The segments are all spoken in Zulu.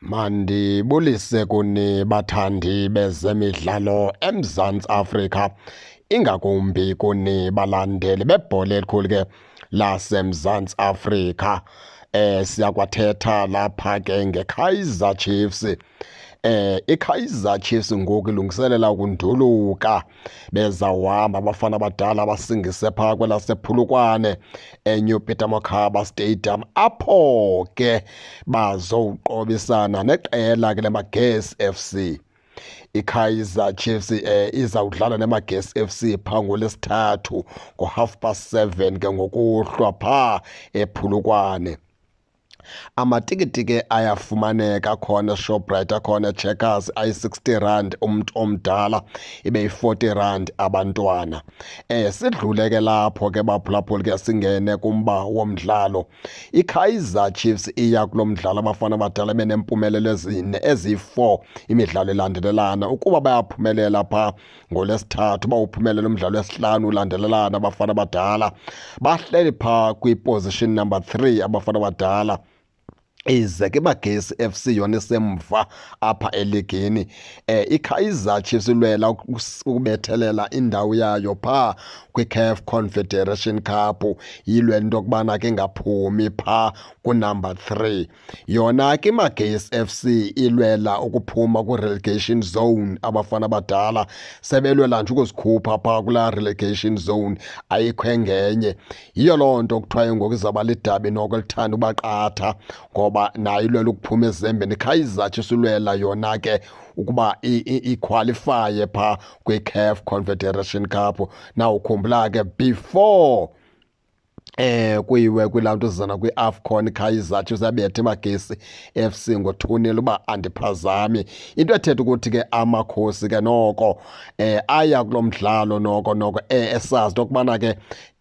Mandibulise kuni bathandi bezemidlalo eMzantsi Afrika, ingakumbi kuni balandeli bebhola elikhulu ke laseMzantsi Afrika. Siyakwathetha lapha ke ngeKaizer Chiefs. iKaizer Chiefs ngoku ilungiselela ukunduluka bezawuhamba abafana abadala basingise phaa kwelasePhulukwane eNew Peter Mokaba Stadium, apho ke bazowuqobisana neqela ke leMagesi FC. iKaizer Chiefs izawudlala neMagesi FC phaa ngoLwesithathu ngo7:30 ke ngokuhlwa phaa ePhulukwane. Amatikiti ke ayafumaneka khona Shoprite, akhona Checkers, ayi-R60 umntu omdala, ibe yi-R40 abantwana. Sidlule ke lapho ke baphulaphuli ke singene kumba womdlalo. iKaizer Chiefs iya kulo mdlalo abafana abadala benempumelelo ezi-4 imidlalo elandelelana. Ukuba bayaphumelela phaa ngoLwesithathu, bawuphumelela umdlalo wesihlanu ulandelelana abafana abadala, bahleli phaa kwiposition number 3 abafana abadala. Ize ke iMagesi FC yona isemva apha eligini. iKaizer Chiefs ilwela ukubethelela indawo yayo phaa kwiCAF Confederation Cup, yilwela into yokubana ke ingaphumi phaa kunumber 3. Yona ke iMagesi FC ilwela ukuphuma kwi-relegation zone. Abafana abadala sebelwela nje ukuzikhupha phaa kulaa relegation zone, ayikho engenye. Yiyo loo nto kuthiwa ngoku izawuba lidabi noko lithanda ubaqatha, ngoba nayo ilwela ukuphuma ezembeni. iKaizer Chiefs ilwela yona ke ukuba iqualifye phaa kwiCAF Confederation Cup. Nawukhumbula ke before kuyiwe kwilaa nto zizana kwi-AFCON, iKaizer Chiefs yabetha iMagesi FC ngo2-0 uba andiphazami. Into ethetha ukuthi ke amakhosi ke noko aya kulo mdlalo noko esazi into yokubana ke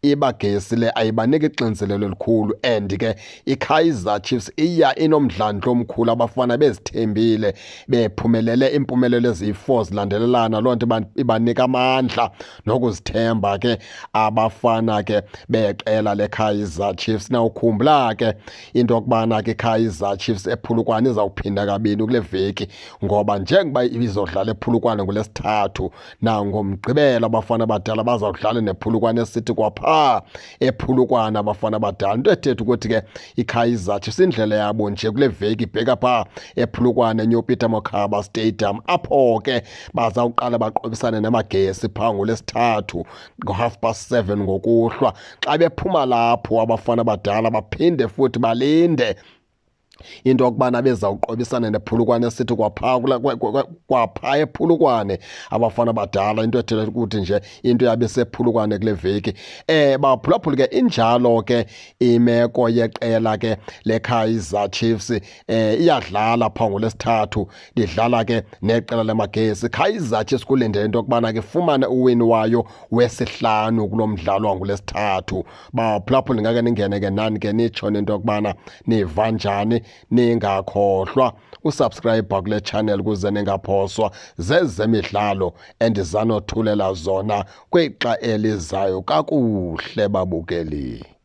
iMagesi le ayibaniki ixinzelelo elikhulu, and ke iKaizer Chiefs iya inomdlandlo omkhulu. Abafana bezithembile bephumelele impumelelo ezi-4 zilandelelana. Loo nto ibanika amandla nokuzithemba ke abafana ke beqela leKaizer Chiefs. Nawukhumbula ke into yokubana ke iKaizer Chiefs ePhulukwane izawuphinda kabini kule veki, ngoba njengoba izodlala ePhulukwane ngoLwesithathu, nangomgqibelo abafana abadala bazawudlala nePhulukwane City kwapha ePhulukwane abafana abadala. Into ethetha ukuthi ke iKaizer Chiefs indlela yabo nje kule veki ibheka phaa ePhulukwane New Peter Mokaba Stadium, apho ke bazawuqala baqobisane neMagesi phaa ngoLwesithathu ngo7:30 ngokuhlwa. Xa bephuma lapho abafana abadala baphinde futhi balinde into yokubana bezawuqobisana nePhulukwane City kwaphaa ePhulukwane abafana abadala. Into ethetha ukuthi nje into yabe sePhulukwane kule veki. Baphulaphuli ke injalo ke imeko yeqela ke leKaizer Chiefs. Iyadlala phaa ngoLwesithathu, lidlala ke neqela leMagesi. iKaizer Chiefs kulindele into yokubana ke fumane uwini wayo wesihlanu kulo mdlalo wangoLwesithathu. Baphulaphuli ngake ningene ke nani ke nitsho into yokubana niva njani. Ningakhohlwa usubscribe kule channel kuze ningaphoswa zezemidlalo endizanothulela zona kwixa elizayo kakuhle babukeli.